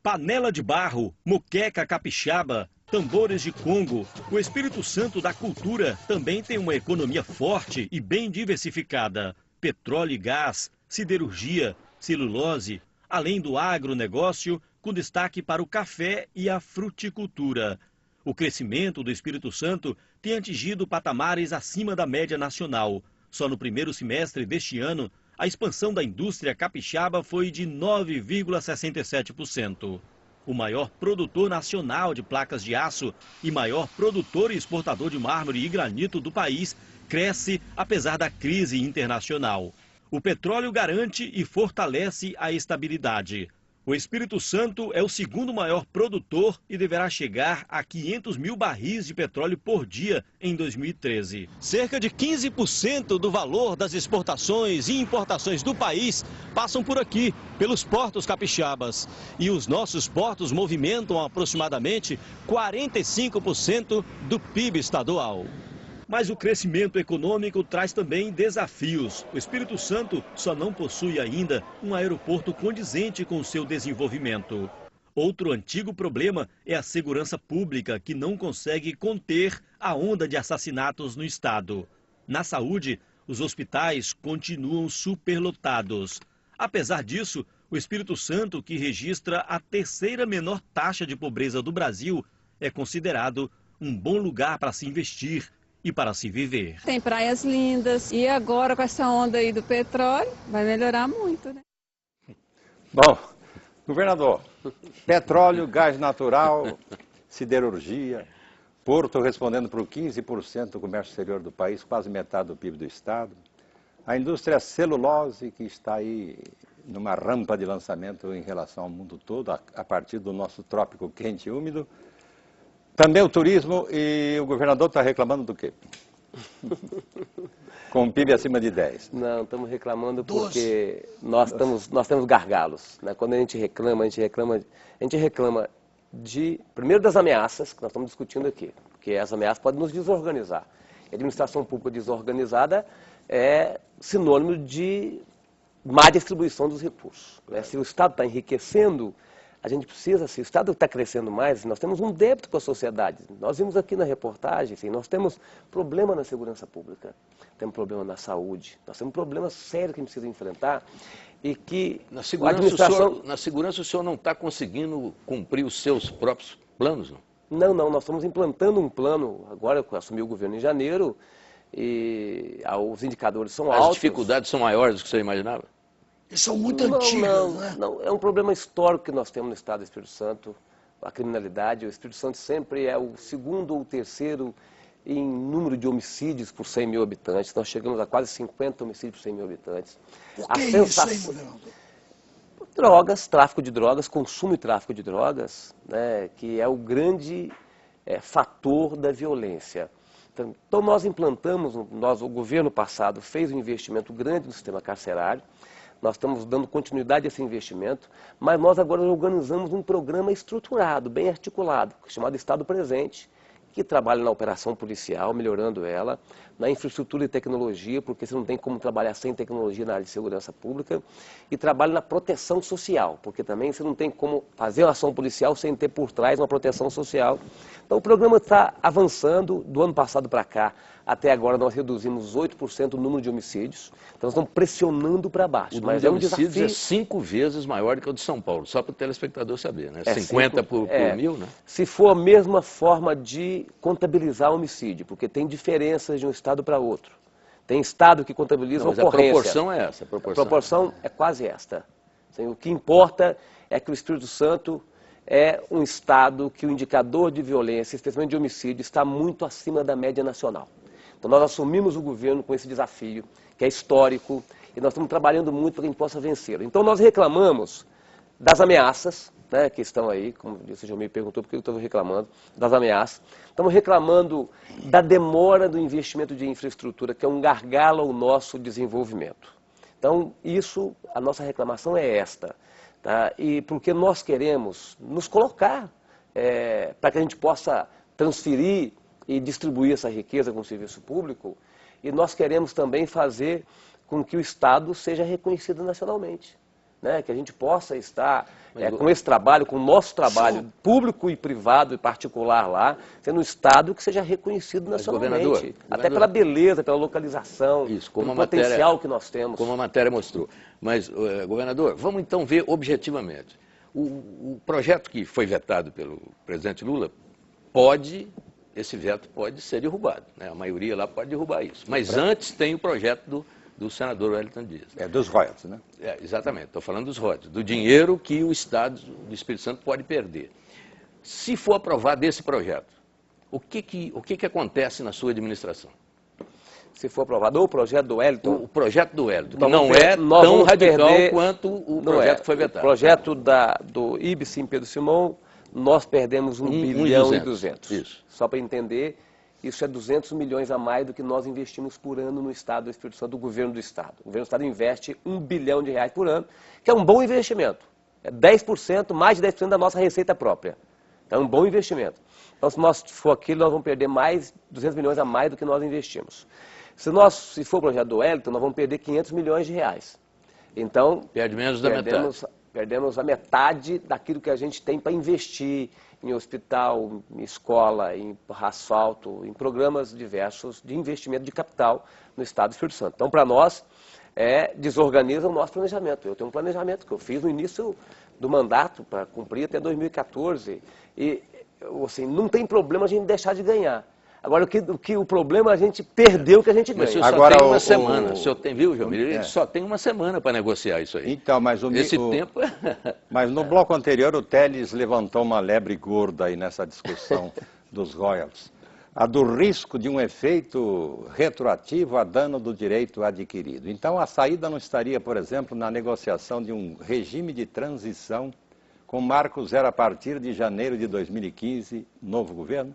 Panela de barro, moqueca capixaba, tambores de Congo. O Espírito Santo da cultura também tem uma economia forte e bem diversificada. Petróleo e gás, siderurgia, celulose, além do agronegócio, com destaque para o café e a fruticultura. O crescimento do Espírito Santo tem atingido patamares acima da média nacional. Só no primeiro semestre deste ano, a expansão da indústria capixaba foi de 9,67%. O maior produtor nacional de placas de aço e maior produtor e exportador de mármore e granito do país cresce apesar da crise internacional. O petróleo garante e fortalece a estabilidade. O Espírito Santo é o segundo maior produtor e deverá chegar a 500 mil barris de petróleo por dia em 2013. Cerca de 15% do valor das exportações e importações do país passam por aqui, pelos portos capixabas. E os nossos portos movimentam aproximadamente 45% do PIB estadual. Mas o crescimento econômico traz também desafios. O Espírito Santo só não possui ainda um aeroporto condizente com o seu desenvolvimento. Outro antigo problema é a segurança pública, que não consegue conter a onda de assassinatos no estado. Na saúde, os hospitais continuam superlotados. Apesar disso, o Espírito Santo, que registra a terceira menor taxa de pobreza do Brasil, é considerado um bom lugar para se investir e para se viver. Tem praias lindas e agora com essa onda aí do petróleo vai melhorar muito, né? Bom, governador, petróleo, gás natural, siderurgia, Porto respondendo por 15% do comércio exterior do país, quase metade do PIB do estado. A indústria celulose, que está aí numa rampa de lançamento em relação ao mundo todo, a partir do nosso trópico quente e úmido. Também o turismo, e o governador está reclamando do quê? Com um PIB acima de 10. Não, estamos reclamando porque nós temos gargalos, né? Quando a gente reclama primeiro das ameaças que nós estamos discutindo aqui, porque as ameaças podem nos desorganizar. A administração pública desorganizada é sinônimo de má distribuição dos recursos, né? Se o Estado está enriquecendo, a gente precisa, se o Estado está crescendo mais, nós temos um débito com a sociedade. Nós vimos aqui na reportagem, assim, nós temos problema na segurança pública, temos problema na saúde, nós temos um problema sério que a gente precisa enfrentar e que na segurança o senhor não está conseguindo cumprir os seus próprios planos, não? Não, nós estamos implantando um plano, agora eu assumi o governo em janeiro, e os indicadores são altos. As dificuldades são maiores do que você imaginava? E são muito antigas, né? Não, é um problema histórico que nós temos no estado do Espírito Santo, a criminalidade. O Espírito Santo sempre é o segundo ou terceiro em número de homicídios por 100 mil habitantes. Nós chegamos a quase 50 homicídios por 100 mil habitantes. Por que isso aí, governador? Drogas, tráfico de drogas, consumo e tráfico de drogas, né, que é o grande fator da violência. Então nós implantamos, o governo passado fez um investimento grande no sistema carcerário, nós estamos dando continuidade a esse investimento, mas nós agora organizamos um programa estruturado, bem articulado, chamado Estado Presente, que trabalha na operação policial, melhorando ela, na infraestrutura e tecnologia, porque você não tem como trabalhar sem tecnologia na área de segurança pública, e trabalha na proteção social, porque também você não tem como fazer uma ação policial sem ter por trás uma proteção social. Então o programa está avançando, do ano passado para cá, até agora nós reduzimos 8% o número de homicídios, então nós estamos pressionando para baixo. O número de homicídios é 5 vezes maior do que o de São Paulo, só para o telespectador saber, né? 50 por mil, né? Se for a mesma forma de contabilizar homicídio, porque tem diferenças de um estado para outro. Tem estado que contabiliza mas ocorrência. A proporção é essa? A proporção é quase esta. Assim, o que importa é que o Espírito Santo é um estado que o indicador de violência, especialmente de homicídio, está muito acima da média nacional. Então nós assumimos o governo com esse desafio, que é histórico, e nós estamos trabalhando muito para que a gente possa vencê-lo. Então nós reclamamos das ameaças, né, que estão aí, como você já me perguntou porque eu estou reclamando, das ameaças. Estamos reclamando da demora do investimento de infraestrutura, que é um gargalo ao nosso desenvolvimento. Então a nossa reclamação é esta, tá? E porque nós queremos nos colocar para que a gente possa transferir e distribuir essa riqueza com o serviço público, e nós queremos também fazer com que o Estado seja reconhecido nacionalmente, né? Que a gente possa estar com esse trabalho, com o nosso trabalho público e privado e particular lá, sendo um Estado que seja reconhecido nacionalmente, até pela beleza, pela localização, pelo potencial que nós temos. Como a matéria mostrou. Mas, governador, vamos então ver objetivamente. O projeto que foi vetado pelo presidente Lula esse veto pode ser derrubado, né? A maioria lá pode derrubar isso. Mas antes tem o projeto do senador Wellington Dias. Dos royalties, né? Exatamente, estou falando dos royalties, do dinheiro que o Estado do Espírito Santo pode perder. Se for aprovado esse projeto, o que acontece na sua administração? Se for aprovado o projeto do Wellington... O projeto do Wellington, que não é tão radical quanto o projeto que foi vetado. O projeto do Ibsen Pedro Simão, nós perdemos 1 bilhão e 200. Isso. Só para entender, isso é 200 milhões a mais do que nós investimos por ano no Estado do Espírito Santo, do governo do Estado. O governo do Estado investe R$1 bilhão por ano, que é um bom investimento. É 10%, mais de 10% da nossa receita própria. Então é um bom investimento. Então se nós for aquilo, nós vamos perder mais 200 milhões a mais do que nós investimos. Se for o projeto do Wellington, nós vamos perder R$500 milhões. Então, perde menos da metade. Perdemos a metade daquilo que a gente tem para investir em hospital, em escola, em asfalto, em programas diversos de investimento de capital no Estado do Espírito Santo. Então, para nós, desorganiza o nosso planejamento. Eu tenho um planejamento que eu fiz no início do mandato para cumprir até 2014 e, assim, não tem problema a gente deixar de ganhar. Agora, o problema é a gente perder o que a gente ganha. Mas o senhor só tem uma semana. O senhor tem, viu, João? Ele só tem uma semana para negociar isso aí. Então, mas tempo... Mas no bloco anterior, o Telles levantou uma lebre gorda aí nessa discussão dos royalties. A do risco de um efeito retroativo a dano do direito adquirido. Então, a saída não estaria, por exemplo, na negociação de um regime de transição com marco zero a partir de janeiro de 2015, novo governo?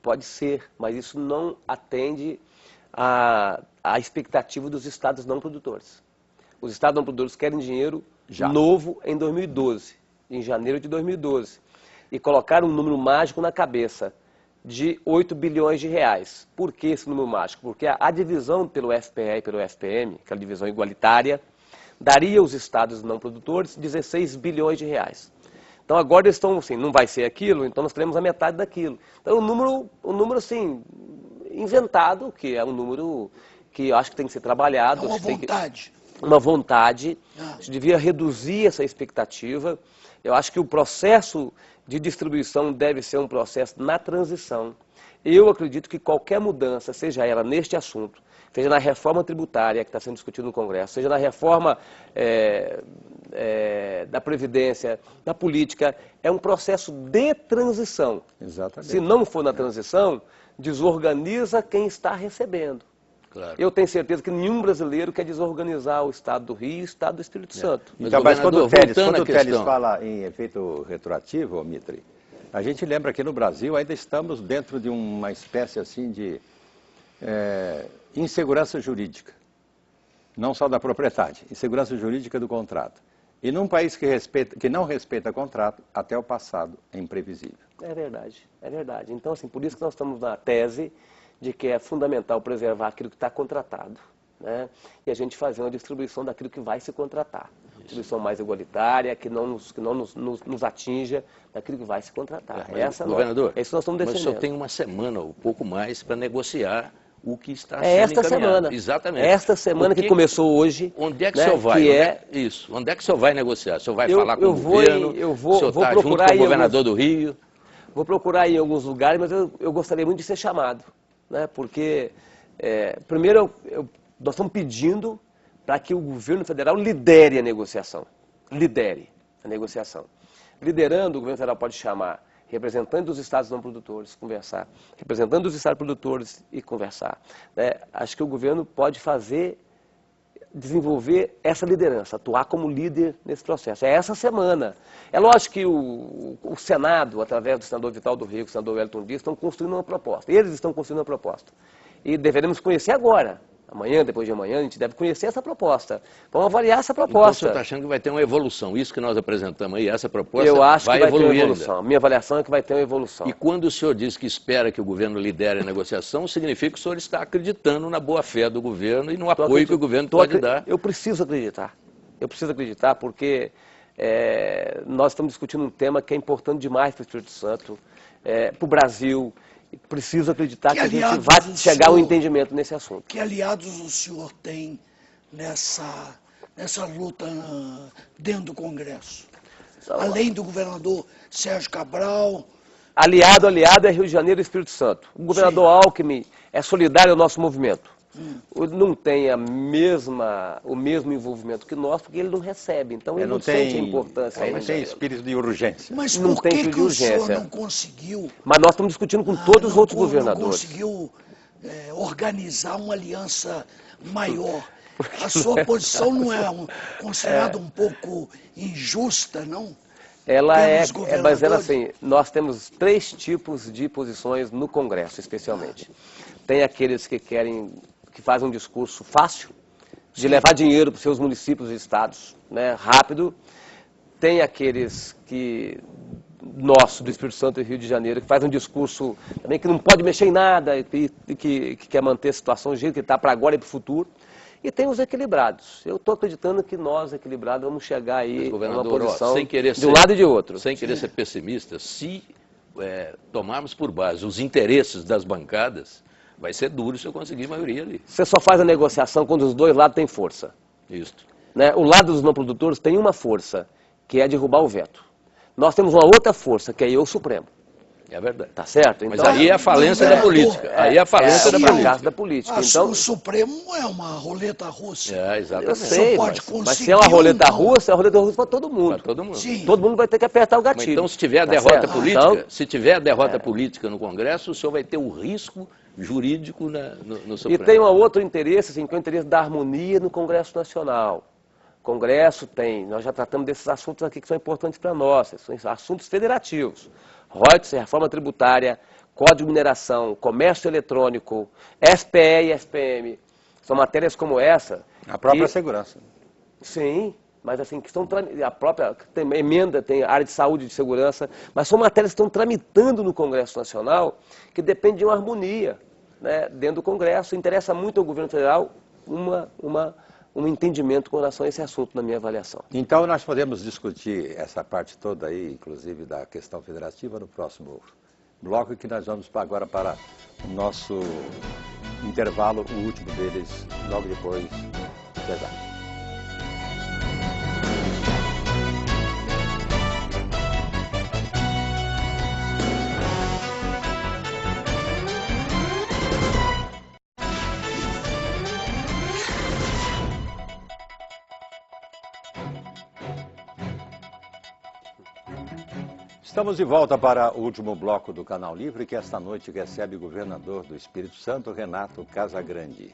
Pode ser, mas isso não atende à expectativa dos estados não produtores. Os estados não produtores querem dinheiro novo em 2012, em janeiro de 2012. E colocaram um número mágico na cabeça de 8 bilhões de reais. Por que esse número mágico? Porque a divisão pelo FPE e pelo FPM, aquela divisão igualitária, daria aos estados não produtores 16 bilhões de reais. Então agora eles estão assim, não vai ser aquilo, então nós teremos a metade daquilo. Então um número assim, inventado, que é um número que eu acho que tem que ser trabalhado. Uma vontade. Uma vontade. A gente devia reduzir essa expectativa. Eu acho que o processo de distribuição deve ser um processo na transição. Eu acredito que qualquer mudança, seja ela neste assunto, seja na reforma tributária que está sendo discutida no Congresso, seja na reforma da Previdência, da política, é um processo de transição. Exatamente. Se não for na transição, desorganiza quem está recebendo. Claro. Eu tenho certeza que nenhum brasileiro quer desorganizar o Estado do Rio e o Estado do Espírito Santo. Então, mas quando o Telles fala em efeito retroativo, Mitri, a gente lembra que no Brasil ainda estamos dentro de uma espécie assim de insegurança jurídica. Não só da propriedade, insegurança jurídica do contrato. E num país que não respeita contrato, até o passado é imprevisível. É verdade, é verdade. Então, assim, por isso que nós estamos na tese de que é fundamental preservar aquilo que está contratado, né? E a gente fazer uma distribuição daquilo que vai se contratar. Distribuição mais igualitária, que não nos atinja daquilo que vai se contratar. Governador, é isso que nós estamos defendendo. Mas só tem uma semana ou pouco mais para negociar o que está sendo esta encaminhado. Semana. Exatamente. Esta semana que começou hoje. Onde é que o senhor vai? Isso. Onde é que o senhor vai negociar? O senhor vai falar com o governo? Eu vou procurar junto com o governador do Rio? Vou procurar em alguns lugares, mas eu gostaria muito de ser chamado. Né? Porque, primeiro, nós estamos pedindo para que o governo federal lidere a negociação. Lidere a negociação. Liderando, o governo federal pode chamar representantes dos estados não produtores, conversar. Representantes dos estados produtores e conversar. Né? Acho que o governo pode desenvolver essa liderança, atuar como líder nesse processo. É essa semana. É lógico que o Senado, através do senador Vital do Rio, o senador Wellington Dias, estão construindo uma proposta. Eles estão construindo uma proposta. E deveremos conhecer agora. Amanhã, depois de amanhã, a gente deve conhecer essa proposta. Vamos avaliar essa proposta. Então, o senhor está achando que vai ter uma evolução? Isso que nós apresentamos aí, essa proposta Eu acho vai que vai ter uma evoluir evolução. ainda. Minha avaliação é que vai ter uma evolução. E quando o senhor diz que espera que o governo lidere a negociação, significa que o senhor está acreditando na boa-fé do governo e no apoio que o governo pode dar. Eu preciso acreditar. Eu preciso acreditar porque nós estamos discutindo um tema que é importante demais para o Espírito Santo, para o Brasil. Preciso acreditar que a gente vai chegar a um entendimento nesse assunto. Que aliados o senhor tem nessa luta dentro do Congresso? Além do governador Sérgio Cabral. Aliado é Rio de Janeiro e Espírito Santo. O governador Alckmin é solidário ao nosso movimento. Não tem o mesmo envolvimento que nós, porque ele não recebe. Então ele não sente a importância. Não tem espírito de urgência. Mas por que o senhor não conseguiu... Mas nós estamos discutindo com todos os outros governadores. Não conseguiu organizar uma aliança maior. A sua posição não é considerada um pouco injusta, não? Ela mas ela assim, nós temos 3 tipos de posições no Congresso, especialmente. Tem aqueles que fazem um discurso fácil, de levar dinheiro para os seus municípios e estados, né, rápido. Tem aqueles do Espírito Santo e Rio de Janeiro, que faz um discurso também que não pode mexer em nada e que quer manter a situação do jeito que está para agora e para o futuro. E tem os equilibrados. Eu estou acreditando que nós, equilibrados, vamos chegar aí numa posição sem querer de um lado e de outro. Sem querer ser pessimista, se tomarmos por base os interesses das bancadas, vai ser duro se eu conseguir maioria ali. Você só faz a negociação quando os dois lados têm força. Isso. Né? O lado dos não produtores tem uma força, que é derrubar o veto. Nós temos uma outra força, que é o Supremo. É verdade. Tá certo? Mas então, aí é a falência da política. Aí é a falência da política. Então, o Supremo é uma roleta russa. Exatamente. Eu sei, pode mas se é uma roleta russa, é uma roleta russa para todo mundo. Para todo mundo. Sim. Todo mundo vai ter que apertar o gatilho. Mas então, se tiver a derrota política, se tiver a derrota política no Congresso, o senhor vai ter o risco jurídico no Supremo. E tem um outro interesse, assim, que é o interesse da harmonia no Congresso Nacional. O Congresso tem, nós já tratamos desses assuntos aqui que são importantes para nós, são assuntos federativos. royalties, reforma tributária, código de mineração, comércio eletrônico, SPE e SPM. São matérias como essa. A própria segurança. Sim, mas assim, que estão a própria tem emenda, tem área de saúde e de segurança, mas são matérias que estão tramitando no Congresso Nacional que dependem de uma harmonia, né, dentro do Congresso. Interessa muito ao governo federal um entendimento com relação a esse assunto, na minha avaliação. Então, nós podemos discutir essa parte toda aí, inclusive da questão federativa, no próximo bloco, que nós vamos agora para o nosso intervalo, o último deles, logo depois. Até já. Estamos de volta para o último bloco do Canal Livre, que esta noite recebe o governador do Espírito Santo, Renato Casagrande.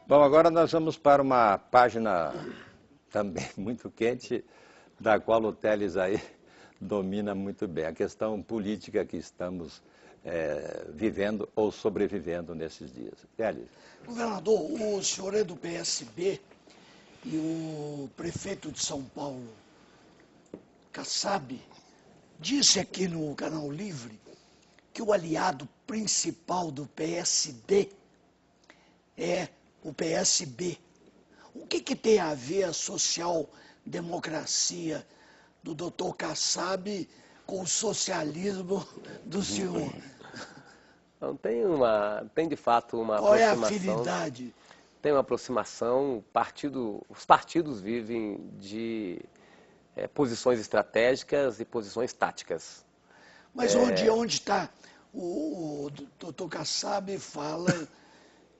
Bom, agora nós vamos para uma página também muito quente, da qual o Teles aí domina muito bem, a questão política que estamos vivendo ou sobrevivendo nesses dias. Teles. Governador, o senhor é do PSB e o prefeito de São Paulo, Kassab, disse aqui no Canal Livre que o aliado principal do PSD é o PSB. O que tem a ver a social-democracia do doutor Kassab com o socialismo do senhor? Não, tem de fato uma Qual aproximação. Qual é a afinidade? Tem uma aproximação, os partidos vivem de posições estratégicas e posições táticas. Mas onde está? O doutor Kassab fala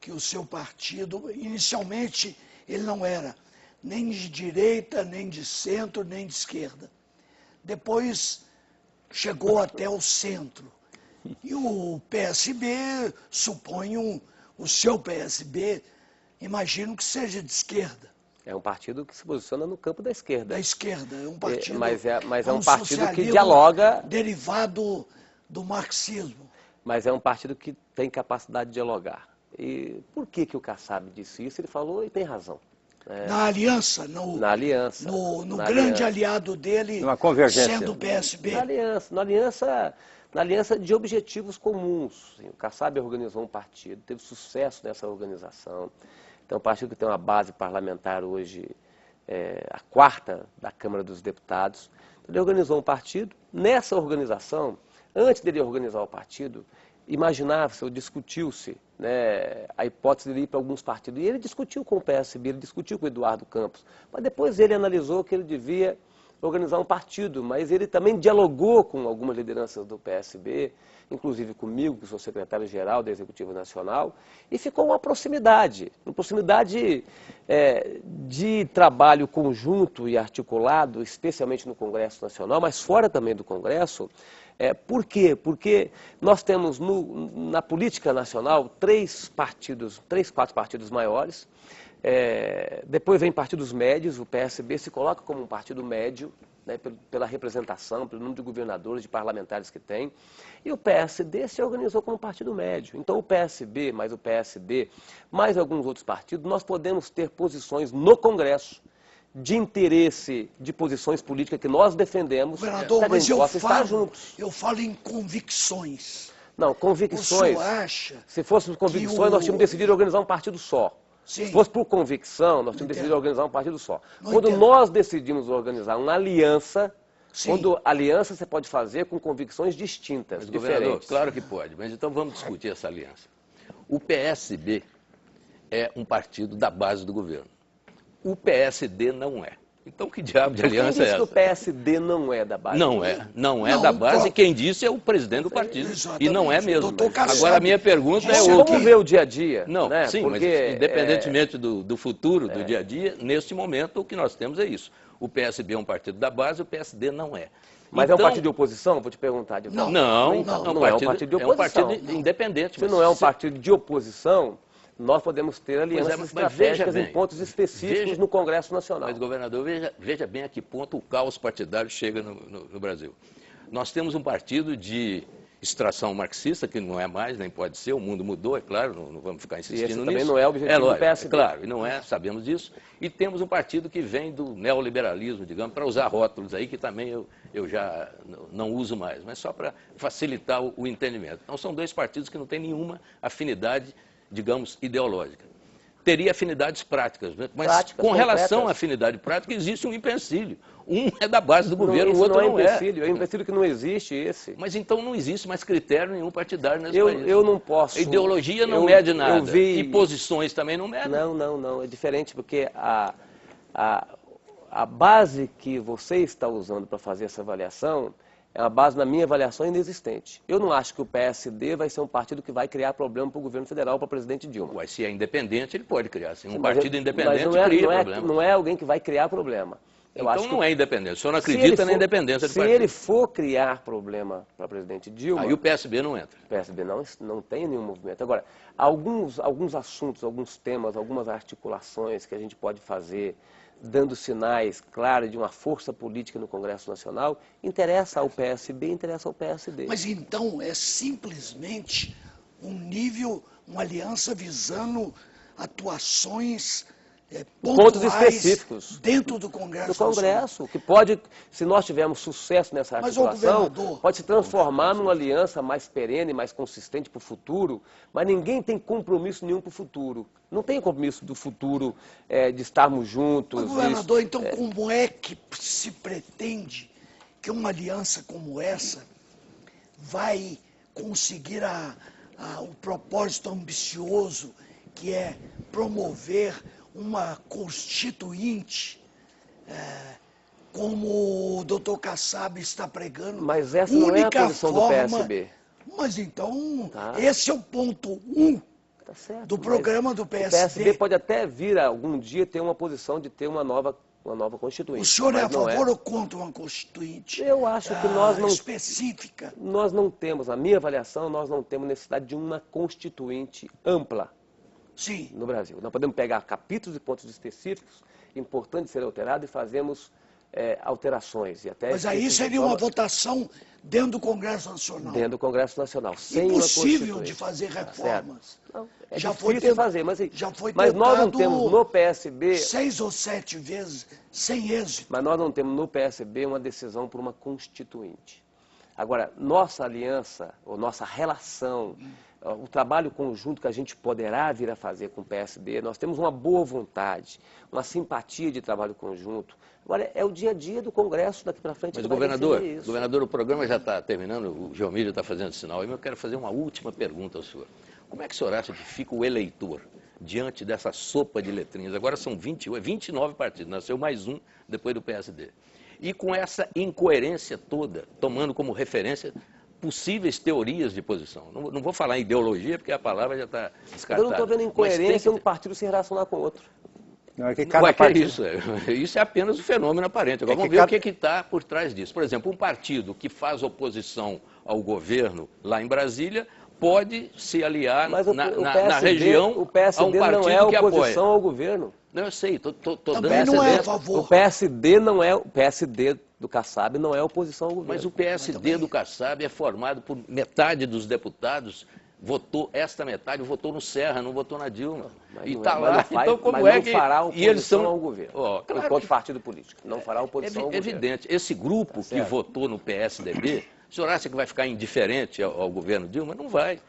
que o seu partido, inicialmente, ele não era nem de direita, nem de centro, nem de esquerda. Depois chegou até o centro. E o PSB, suponho, o seu PSB, imagino que seja de esquerda. É um partido que se posiciona no campo da esquerda. Da esquerda, é um partido... Mas é um partido que dialoga... derivado do marxismo. Mas é um partido que tem capacidade de dialogar. E por que o Kassab disse isso? Ele falou e tem razão. Na aliança, na aliança. No grande aliado dele, uma convergência. Sendo o PSB. Na aliança de objetivos comuns. O Kassab organizou um partido, teve sucesso nessa organização. Então, um partido que tem uma base parlamentar hoje, a quarta da Câmara dos Deputados. Ele organizou um partido. Nessa organização, antes dele organizar o partido, imaginava-se ou discutiu-se, né, a hipótese de ir para alguns partidos. E ele discutiu com o PSB, ele discutiu com o Eduardo Campos. Mas depois ele analisou que ele devia organizar um partido, mas ele também dialogou com algumas lideranças do PSB, inclusive comigo, que sou secretário-geral da Executiva Nacional, e ficou uma proximidade de trabalho conjunto e articulado, especialmente no Congresso Nacional, mas fora também do Congresso. Por quê? Porque nós temos na política nacional quatro partidos maiores. Depois vem partidos médios, o PSB se coloca como um partido médio, né, pela representação, pelo número de governadores, de parlamentares que tem, e o PSD se organizou como um partido médio. Então o PSB, mais o PSD, mais alguns outros partidos, nós podemos ter posições no Congresso de interesse, de posições políticas que nós defendemos. Governador, mas eu falo em convicções. Não, convicções. O senhor acha se fôssemos convicções, nós tínhamos decidido organizar um partido só. Sim. Se fosse por convicção, nós tínhamos decidido organizar um partido só. Não Quando entendo. nós decidimos organizar uma aliança, Sim. quando aliança você pode fazer com convicções distintas, Mas, governador, diferentes. claro que pode, mas então vamos discutir essa aliança. O PSB é um partido da base do governo. O PSD não é. Então, que diabo de aliança é Quem disse essa? que o PSD não é da base? Não é Não, da base. pô. Quem disse é o presidente do partido. Exatamente. E não é mesmo. Doutor Kassab. Agora, a minha pergunta é Disse outra. Vamos ver o dia a dia. Não, né? sim, Porque, mas independentemente do futuro, do dia a dia, neste momento o que nós temos é isso. O PSB é um partido da base, o PSD não é. Mas então, é um partido de oposição? Vou te perguntar de volta. Não, Não é um partido de é um oposição. partido independente. Se mas não é um partido de oposição, nós podemos ter alianças mas estratégicas veja em bem, pontos específicos veja- no Congresso Nacional. Mas, governador, veja bem a que ponto o caos partidário chega no Brasil. Nós temos um partido de extração marxista, que não é mais, nem pode ser, o mundo mudou, é claro, não vamos ficar insistindo esse nisso. também não é o objetivo do lógico, PSD. claro, e não é, sabemos disso. E temos um partido que vem do neoliberalismo, digamos, para usar rótulos aí, que também eu já não uso mais, mas só para facilitar o entendimento. Então, são dois partidos que não têm nenhuma afinidade, digamos, ideológica. Teria afinidades práticas, né? Mas Práticas, com relação concretas. à afinidade prática, existe um empecilho. Um é da base do governo, o Isso outro não é não é. empecilho, é empecilho que não existe esse. Mas então não existe mais critério nenhum partidário nesse Eu, país. eu não posso... A ideologia não eu- mede nada. eu vi- E posições também não medem. Não, é diferente porque a base que você está usando para fazer essa avaliação é uma base, na minha avaliação, inexistente. Eu não acho que o PSD vai ser um partido que vai criar problema para o governo federal, para o presidente Dilma. Ué, se é independente, ele pode criar. Assim. Um Mas partido eu- independente mas cria não problema. Não é alguém que vai criar problema. Eu Então acho que não é independente. O senhor não se ele acredita na for- independência do Se partido. ele for criar problema para o presidente Dilma... Aí o PSB não entra. O PSB não tem nenhum movimento. Agora, alguns assuntos, alguns temas, algumas articulações que a gente pode fazer, dando sinais claros de uma força política no Congresso Nacional, interessa ao PSB, interessa ao PSD. Mas então é simplesmente um nível, uma aliança visando atuações Pontos pontuais específicos dentro do Congresso. do Congresso, que pode, se nós tivermos sucesso nessa Mas, ô, articulação, governador, pode se transformar numa aliança mais perene, mais consistente para o futuro, mas ninguém tem compromisso nenhum para o futuro. Não tem compromisso do futuro de estarmos juntos. Mas, governador, então como é que se pretende que uma aliança como essa vai conseguir o propósito ambicioso que é promover uma constituinte, como o doutor Kassab está pregando? Mas essa não é a única posição do forma- PSB. Mas então, Tá. esse é o ponto 1 Tá certo, do mas programa do O PSD. PSB pode até vir algum dia ter uma posição de ter uma nova constituinte. O senhor é a mas não favor ou contra uma constituinte? Eu acho que nós não... específica. Nós não temos, na minha avaliação, nós não temos necessidade de uma constituinte ampla Sim. no Brasil. Nós podemos pegar capítulos e pontos específicos, importantes serem alterados, e fazemos alterações. E até Mas aí seria uma votação dentro do Congresso Nacional. dentro do Congresso Nacional, sem uma Impossível constituinte. de fazer Tá reformas. certo? Não, é Já difícil foi de fazer, mas nós não tentado temos no PSB... 6 ou 7 vezes, sem êxito. Mas nós não temos no PSB uma decisão por uma constituinte. Agora, nossa aliança, ou nossa relação, o trabalho conjunto que a gente poderá vir a fazer com o PSD, nós temos uma boa vontade, uma simpatia de trabalho conjunto. Agora, é o dia a dia do Congresso daqui para frente Mas, que vai governador, definir isso. o programa já está terminando, o Geomílio está fazendo sinal, e eu quero fazer uma última pergunta ao senhor. Como é que o senhor acha que fica o eleitor diante dessa sopa de letrinhas? Agora são 29 partidos, nasceu mais um depois do PSD. E com essa incoerência toda, tomando como referência possíveis teorias de posição. Não vou falar em ideologia, porque a palavra já está descartada. Eu não estou vendo incoerência um partido se relacionar com o outro. Não, é que Ué, cada que é partido... isso? Isso é apenas um fenômeno aparente. Agora É que vamos ver cada- o que está por trás disso. Por exemplo, um partido que faz oposição ao governo lá em Brasília pode se aliar Mas o na PSD, região o PSD a um partido não é que oposição apoia. ao governo. Não, eu sei, estou dando Também não é a exemplo. favor. O PSD não é, o PSD do Kassab não é oposição ao governo. Mas o PSD do Kassab é formado por metade dos deputados, votou, esta metade votou no Serra, não votou na Dilma. Mas E não está mas lá, não faz- então como mas é não que... fará E oposição eles são... ao governo, Ó, claro enquanto que- partido político. Não fará oposição ao governo. evidente. Esse grupo que certo. votou no PSDB, o senhor acha que vai ficar indiferente ao governo Dilma? Não vai.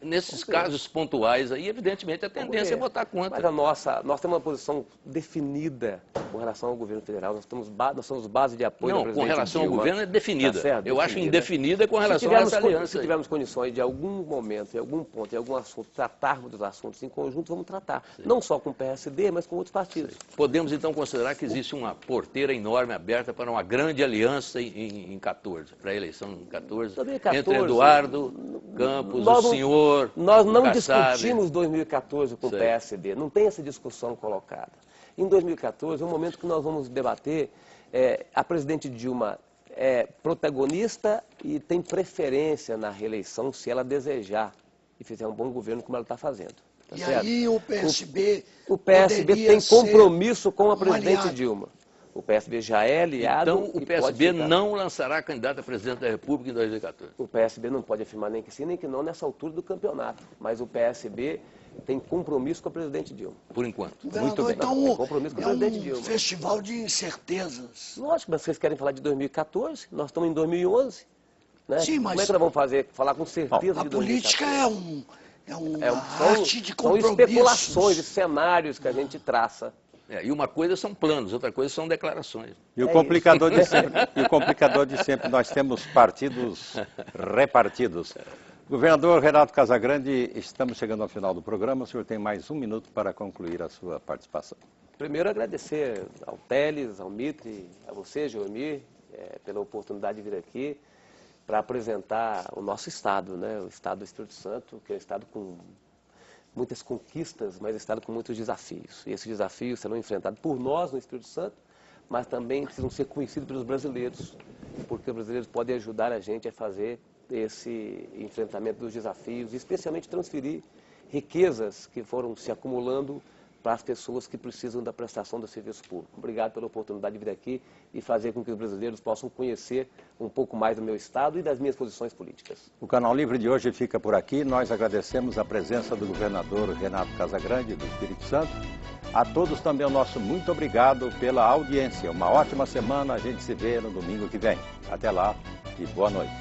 nesses casos pontuais aí, evidentemente, a tendência é votar contra. Mas nós temos uma posição definida com relação ao governo federal. Nós somos base de apoio Não, do presidente com relação Dilma. ao governo é definida. Tá certo, eu acho indefinida com relação a essa aliança. Se tivermos condições de algum momento, em algum ponto, em algum assunto, tratarmos dos assuntos em conjunto, vamos tratar. Sim. Não só com o PSD, mas com outros partidos. Sim. Podemos, então, considerar que existe uma porteira enorme aberta para uma grande aliança em 14, para a eleição em 14, entre Eduardo Campos, o senhor, Nós não Kassab. discutimos 2014 com o PSD, não tem essa discussão colocada. Em 2014 é um momento que nós vamos debater, a presidente Dilma é protagonista e tem preferência na reeleição se ela desejar e fizer um bom governo como ela está fazendo. Tá e certo? aí o PSB o PSB tem compromisso com a presidente Dilma. O PSB já é aliado. Então, o PSB não lançará candidato a presidente da República em 2014? O PSB não pode afirmar nem que sim, nem que não nessa altura do campeonato. Mas o PSB tem compromisso com a presidente Dilma. Por enquanto. Muito bem. Então, tem compromisso com a presidente Dilma. Festival de incertezas. Lógico, mas vocês querem falar de 2014? Nós estamos em 2011. Né? Sim, mas... Como é que nós vamos falar com certeza de 2014? A política é uma arte de compromissos. São especulações e cenários que a gente traça. E uma coisa são planos, outra coisa são declarações. E o complicador de sempre, nós temos partidos repartidos. Governador Renato Casagrande, estamos chegando ao final do programa. O senhor tem mais 1 minuto para concluir a sua participação. Primeiro, agradecer ao Teles, ao Mitre, a você, Joemir, pela oportunidade de vir aqui para apresentar o nosso Estado, né? O Estado do Espírito Santo, que é um Estado com muitas conquistas, mas um Estado com muitos desafios. E esses desafios serão enfrentados por nós no Espírito Santo, mas também precisam ser conhecidos pelos brasileiros, porque os brasileiros podem ajudar a gente a fazer esse enfrentamento dos desafios, especialmente transferir riquezas que foram se acumulando para as pessoas que precisam da prestação do serviço público. Obrigado pela oportunidade de vir aqui e fazer com que os brasileiros possam conhecer um pouco mais do meu Estado e das minhas posições políticas. O Canal Livre de hoje fica por aqui. Nós agradecemos a presença do governador Renato Casagrande, do Espírito Santo. A todos também o nosso muito obrigado pela audiência. Uma ótima semana. A gente se vê no domingo que vem. Até lá e boa noite.